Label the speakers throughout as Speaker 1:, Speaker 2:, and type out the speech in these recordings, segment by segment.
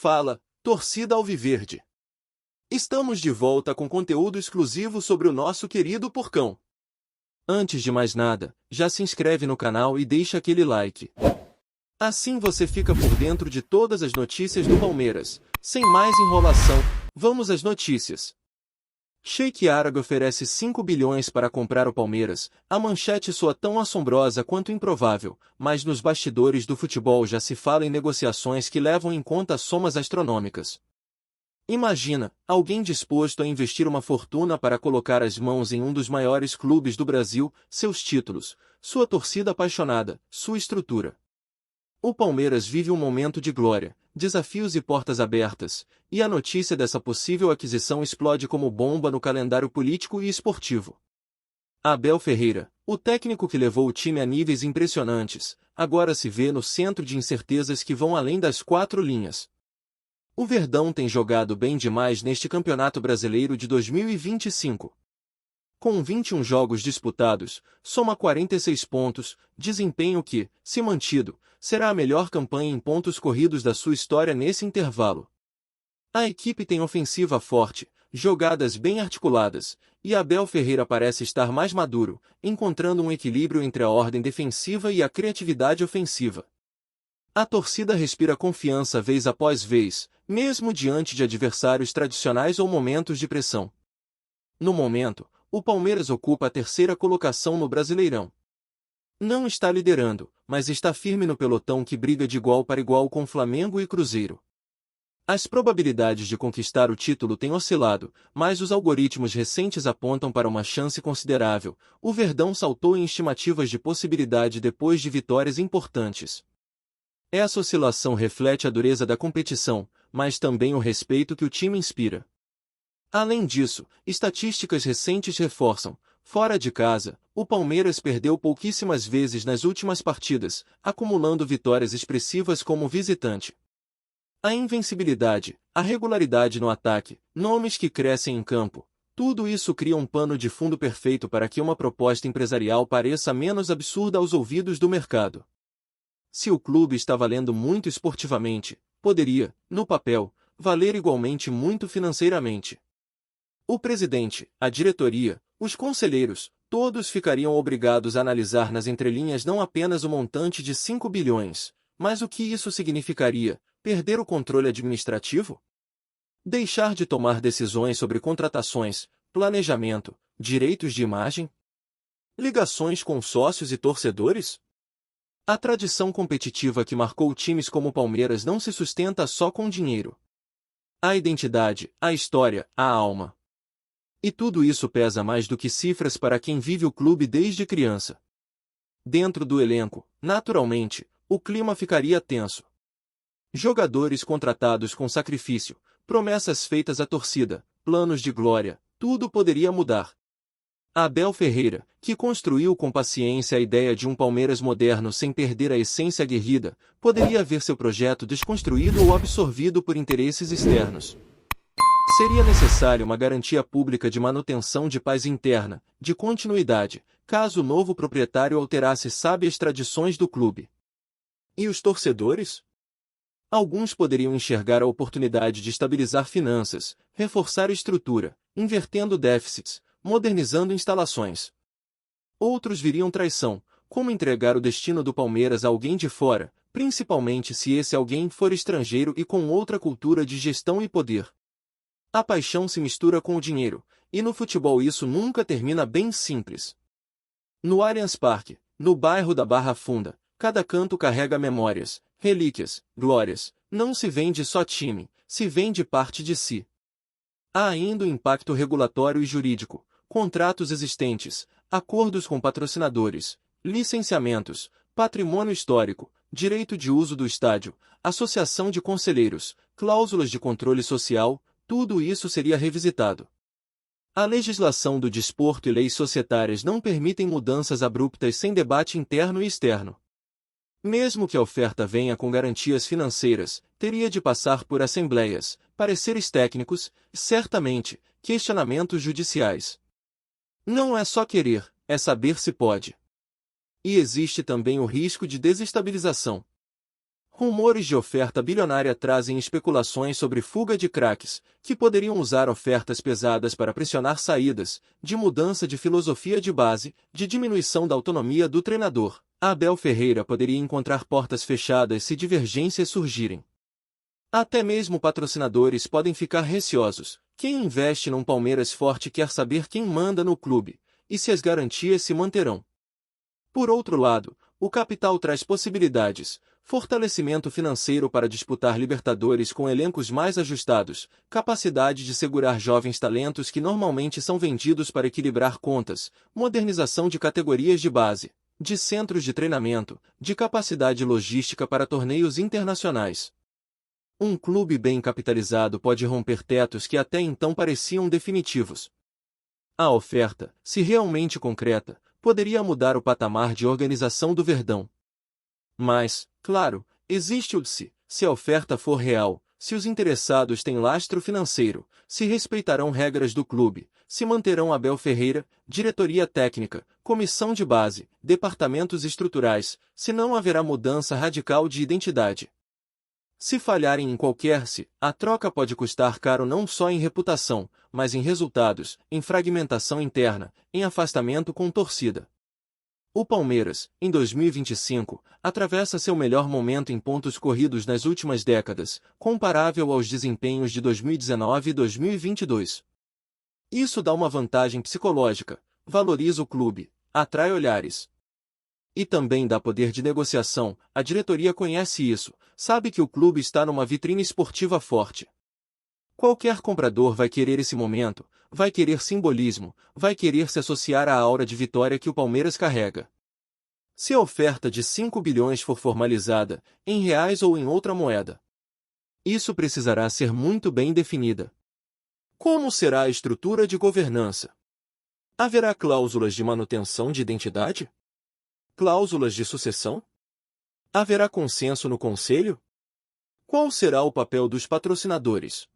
Speaker 1: Fala, torcida alviverde! Estamos de volta com conteúdo exclusivo sobre o nosso querido Porcão. Antes de mais nada, já se inscreve no canal e deixa aquele like. Assim você fica por dentro de todas as notícias do Palmeiras. Sem mais enrolação, vamos às notícias. Sheik árabe oferece 5 bilhões para comprar o Palmeiras. A manchete soa tão assombrosa quanto improvável, mas nos bastidores do futebol já se fala em negociações que levam em conta somas astronômicas. Imagina, alguém disposto a investir uma fortuna para colocar as mãos em um dos maiores clubes do Brasil, seus títulos, sua torcida apaixonada, sua estrutura. O Palmeiras vive um momento de glória, desafios e portas abertas, e a notícia dessa possível aquisição explode como bomba no calendário político e esportivo. Abel Ferreira, o técnico que levou o time a níveis impressionantes, agora se vê no centro de incertezas que vão além das 4 linhas. O Verdão tem jogado bem demais neste Campeonato Brasileiro de 2025. Com 21 jogos disputados, soma 46 pontos, desempenho que, se mantido, será a melhor campanha em pontos corridos da sua história nesse intervalo. A equipe tem ofensiva forte, jogadas bem articuladas, e Abel Ferreira parece estar mais maduro, encontrando um equilíbrio entre a ordem defensiva e a criatividade ofensiva. A torcida respira confiança vez após vez, mesmo diante de adversários tradicionais ou momentos de pressão. No momento, o Palmeiras ocupa a 3ª colocação no Brasileirão. Não está liderando, mas está firme no pelotão que briga de igual para igual com Flamengo e Cruzeiro. As probabilidades de conquistar o título têm oscilado, mas os algoritmos recentes apontam para uma chance considerável. O Verdão saltou em estimativas de possibilidade depois de vitórias importantes. Essa oscilação reflete a dureza da competição, mas também o respeito que o time inspira. Além disso, estatísticas recentes reforçam: fora de casa, o Palmeiras perdeu pouquíssimas vezes nas últimas partidas, acumulando vitórias expressivas como visitante. A invencibilidade, a regularidade no ataque, nomes que crescem em campo, tudo isso cria um pano de fundo perfeito para que uma proposta empresarial pareça menos absurda aos ouvidos do mercado. Se o clube está valendo muito esportivamente, poderia, no papel, valer igualmente muito financeiramente. O presidente, a diretoria, os conselheiros, todos ficariam obrigados a analisar nas entrelinhas não apenas o montante de 5 bilhões, mas o que isso significaria: perder o controle administrativo? Deixar de tomar decisões sobre contratações, planejamento, direitos de imagem? Ligações com sócios e torcedores? A tradição competitiva que marcou times como o Palmeiras não se sustenta só com dinheiro. A identidade, a história, a alma. E tudo isso pesa mais do que cifras para quem vive o clube desde criança. Dentro do elenco, naturalmente, o clima ficaria tenso. Jogadores contratados com sacrifício, promessas feitas à torcida, planos de glória, tudo poderia mudar. Abel Ferreira, que construiu com paciência a ideia de um Palmeiras moderno sem perder a essência aguerrida, poderia ver seu projeto desconstruído ou absorvido por interesses externos. Seria necessária uma garantia pública de manutenção de paz interna, de continuidade, caso o novo proprietário alterasse sábias tradições do clube. E os torcedores? Alguns poderiam enxergar a oportunidade de estabilizar finanças, reforçar estrutura, invertendo déficits, modernizando instalações. Outros viriam traição, como entregar o destino do Palmeiras a alguém de fora, principalmente se esse alguém for estrangeiro e com outra cultura de gestão e poder. A paixão se mistura com o dinheiro, e no futebol isso nunca termina bem simples. No Allianz Parque, no bairro da Barra Funda, cada canto carrega memórias, relíquias, glórias. Não se vende só time, se vende parte de si. Há ainda o impacto regulatório e jurídico, contratos existentes, acordos com patrocinadores, licenciamentos, patrimônio histórico, direito de uso do estádio, associação de conselheiros, cláusulas de controle social. Tudo isso seria revisitado. A legislação do desporto e leis societárias não permitem mudanças abruptas sem debate interno e externo. Mesmo que a oferta venha com garantias financeiras, teria de passar por assembleias, pareceres técnicos e, certamente, questionamentos judiciais. Não é só querer, é saber se pode. E existe também o risco de desestabilização. Rumores de oferta bilionária trazem especulações sobre fuga de craques, que poderiam usar ofertas pesadas para pressionar saídas, de mudança de filosofia de base, de diminuição da autonomia do treinador. Abel Ferreira poderia encontrar portas fechadas se divergências surgirem. Até mesmo patrocinadores podem ficar receosos. Quem investe num Palmeiras forte quer saber quem manda no clube, e se as garantias se manterão. Por outro lado, o capital traz possibilidades, fortalecimento financeiro para disputar Libertadores com elencos mais ajustados, capacidade de segurar jovens talentos que normalmente são vendidos para equilibrar contas, modernização de categorias de base, de centros de treinamento, de capacidade logística para torneios internacionais. Um clube bem capitalizado pode romper tetos que até então pareciam definitivos. A oferta, se realmente concreta, poderia mudar o patamar de organização do Verdão. Mas, claro, existe o se a oferta for real, se os interessados têm lastro financeiro, se respeitarão regras do clube, se manterão Abel Ferreira, diretoria técnica, comissão de base, departamentos estruturais, se não haverá mudança radical de identidade. Se falharem em qualquer a troca pode custar caro não só em reputação, mas em resultados, em fragmentação interna, em afastamento com torcida. O Palmeiras, em 2025, atravessa seu melhor momento em pontos corridos nas últimas décadas, comparável aos desempenhos de 2019 e 2022. Isso dá uma vantagem psicológica, valoriza o clube, atrai olhares. E também dá poder de negociação, a diretoria conhece isso, sabe que o clube está numa vitrine esportiva forte. Qualquer comprador vai querer esse momento, vai querer simbolismo, vai querer se associar à aura de vitória que o Palmeiras carrega. Se a oferta de 5 bilhões for formalizada, em reais ou em outra moeda, isso precisará ser muito bem definida. Como será a estrutura de governança? Haverá cláusulas de manutenção de identidade? Cláusulas de sucessão? Haverá consenso no conselho? Qual será o papel dos patrocinadores?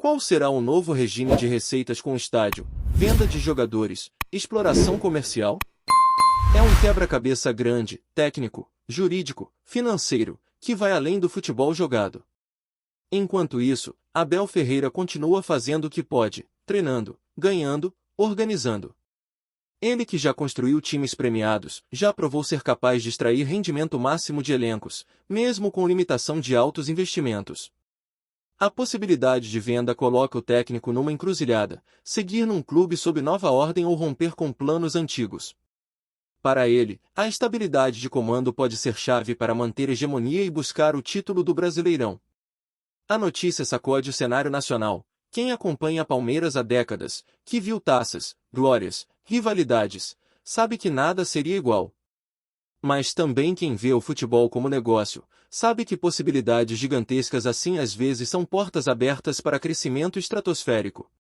Speaker 1: Qual será o novo regime de receitas com estádio, venda de jogadores, exploração comercial? É um quebra-cabeça grande, técnico, jurídico, financeiro, que vai além do futebol jogado. Enquanto isso, Abel Ferreira continua fazendo o que pode, treinando, ganhando, organizando. Ele que já construiu times premiados, já provou ser capaz de extrair rendimento máximo de elencos, mesmo com limitação de altos investimentos. A possibilidade de venda coloca o técnico numa encruzilhada, seguir num clube sob nova ordem ou romper com planos antigos. Para ele, a estabilidade de comando pode ser chave para manter hegemonia e buscar o título do Brasileirão. A notícia sacode o cenário nacional. Quem acompanha Palmeiras há décadas, que viu taças, glórias, rivalidades, sabe que nada seria igual. Mas também quem vê o futebol como negócio, sabe que possibilidades gigantescas assim às vezes são portas abertas para crescimento estratosférico.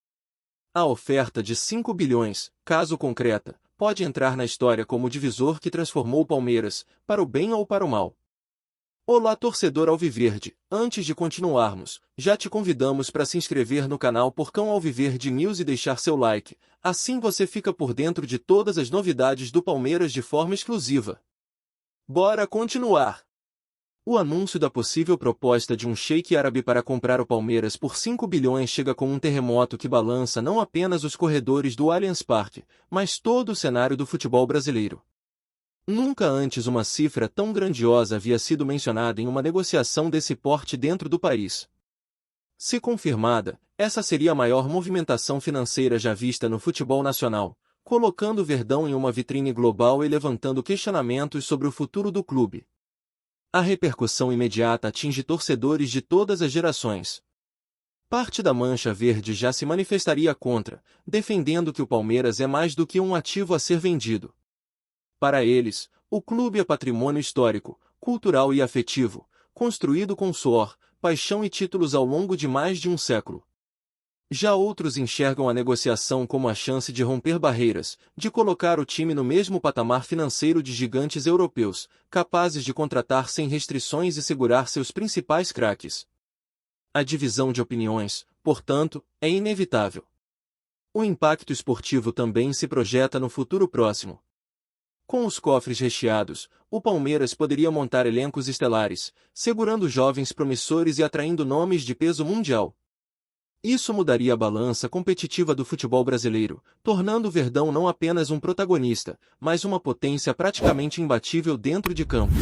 Speaker 1: A oferta de 5 bilhões, caso concreta, pode entrar na história como o divisor que transformou o Palmeiras, para o bem ou para o mal. Olá torcedor alviverde, antes de continuarmos, já te convidamos para se inscrever no canal Porcão Alviverde News e deixar seu like, assim você fica por dentro de todas as novidades do Palmeiras de forma exclusiva. Bora continuar! O anúncio da possível proposta de um sheik árabe para comprar o Palmeiras por 5 bilhões chega com um terremoto que balança não apenas os corredores do Allianz Parque, mas todo o cenário do futebol brasileiro. Nunca antes uma cifra tão grandiosa havia sido mencionada em uma negociação desse porte dentro do país. Se confirmada, essa seria a maior movimentação financeira já vista no futebol nacional, colocando o Verdão em uma vitrine global e levantando questionamentos sobre o futuro do clube. A repercussão imediata atinge torcedores de todas as gerações. Parte da Mancha Verde já se manifestaria contra, defendendo que o Palmeiras é mais do que um ativo a ser vendido. Para eles, o clube é patrimônio histórico, cultural e afetivo, construído com suor, paixão e títulos ao longo de mais de um século. Já outros enxergam a negociação como a chance de romper barreiras, de colocar o time no mesmo patamar financeiro de gigantes europeus, capazes de contratar sem restrições e segurar seus principais craques. A divisão de opiniões, portanto, é inevitável. O impacto esportivo também se projeta no futuro próximo. Com os cofres recheados, o Palmeiras poderia montar elencos estelares, segurando jovens promissores e atraindo nomes de peso mundial. Isso mudaria a balança competitiva do futebol brasileiro, tornando o Verdão não apenas um protagonista, mas uma potência praticamente imbatível dentro de campo.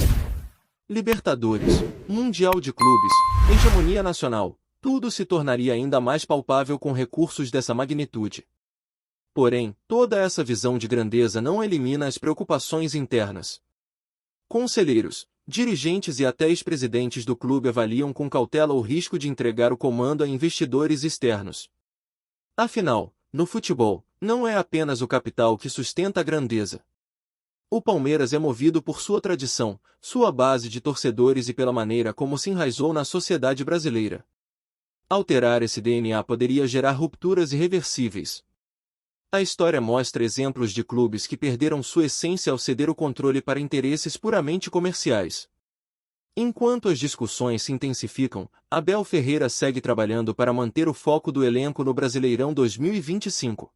Speaker 1: Libertadores, Mundial de Clubes, hegemonia nacional, tudo se tornaria ainda mais palpável com recursos dessa magnitude. Porém, toda essa visão de grandeza não elimina as preocupações internas. Conselheiros, dirigentes e até ex-presidentes do clube avaliam com cautela o risco de entregar o comando a investidores externos. Afinal, no futebol, não é apenas o capital que sustenta a grandeza. O Palmeiras é movido por sua tradição, sua base de torcedores e pela maneira como se enraizou na sociedade brasileira. Alterar esse DNA poderia gerar rupturas irreversíveis. A história mostra exemplos de clubes que perderam sua essência ao ceder o controle para interesses puramente comerciais. Enquanto as discussões se intensificam, Abel Ferreira segue trabalhando para manter o foco do elenco no Brasileirão 2025.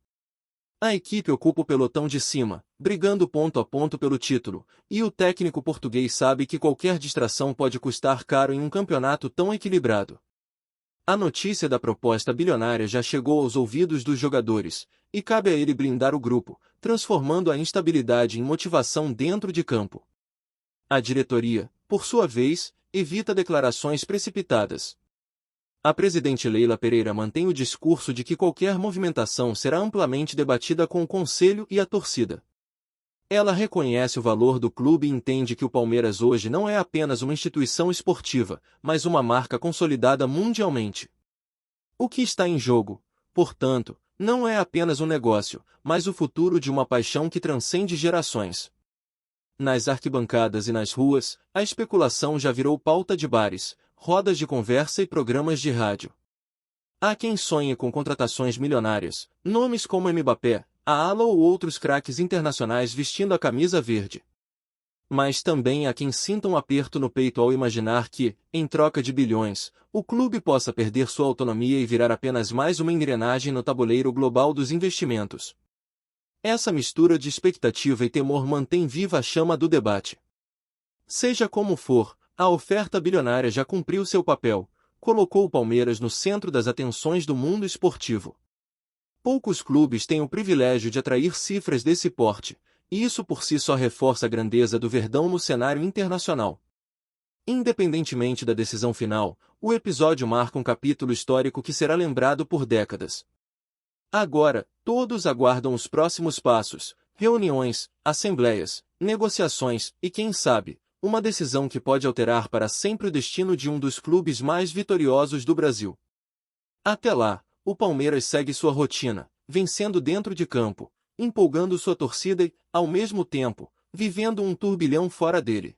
Speaker 1: A equipe ocupa o pelotão de cima, brigando ponto a ponto pelo título, e o técnico português sabe que qualquer distração pode custar caro em um campeonato tão equilibrado. A notícia da proposta bilionária já chegou aos ouvidos dos jogadores, e cabe a ele blindar o grupo, transformando a instabilidade em motivação dentro de campo. A diretoria, por sua vez, evita declarações precipitadas. A presidente Leila Pereira mantém o discurso de que qualquer movimentação será amplamente debatida com o conselho e a torcida. Ela reconhece o valor do clube e entende que o Palmeiras hoje não é apenas uma instituição esportiva, mas uma marca consolidada mundialmente. O que está em jogo, portanto, não é apenas um negócio, mas o futuro de uma paixão que transcende gerações. Nas arquibancadas e nas ruas, a especulação já virou pauta de bares, rodas de conversa e programas de rádio. Há quem sonhe com contratações milionárias, nomes como Mbappé, a Ala ou outros craques internacionais vestindo a camisa verde. Mas também há quem sinta um aperto no peito ao imaginar que, em troca de bilhões, o clube possa perder sua autonomia e virar apenas mais uma engrenagem no tabuleiro global dos investimentos. Essa mistura de expectativa e temor mantém viva a chama do debate. Seja como for, a oferta bilionária já cumpriu seu papel, colocou o Palmeiras no centro das atenções do mundo esportivo. Poucos clubes têm o privilégio de atrair cifras desse porte, e isso por si só reforça a grandeza do Verdão no cenário internacional. Independentemente da decisão final, o episódio marca um capítulo histórico que será lembrado por décadas. Agora, todos aguardam os próximos passos, reuniões, assembleias, negociações e, quem sabe, uma decisão que pode alterar para sempre o destino de um dos clubes mais vitoriosos do Brasil. Até lá, o Palmeiras segue sua rotina, vencendo dentro de campo, empolgando sua torcida e, ao mesmo tempo, vivendo um turbilhão fora dele.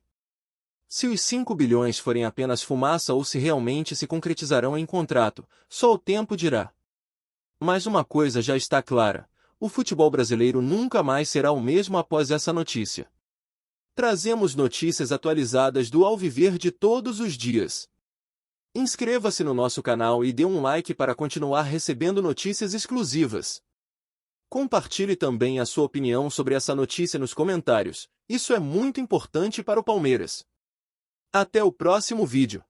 Speaker 1: Se os 5 bilhões forem apenas fumaça ou se realmente se concretizarão em contrato, só o tempo dirá. Mas uma coisa já está clara: o futebol brasileiro nunca mais será o mesmo após essa notícia. Trazemos notícias atualizadas do Alviverde todos os dias. Inscreva-se no nosso canal e dê um like para continuar recebendo notícias exclusivas. Compartilhe também a sua opinião sobre essa notícia nos comentários, isso é muito importante para o Palmeiras. Até o próximo vídeo.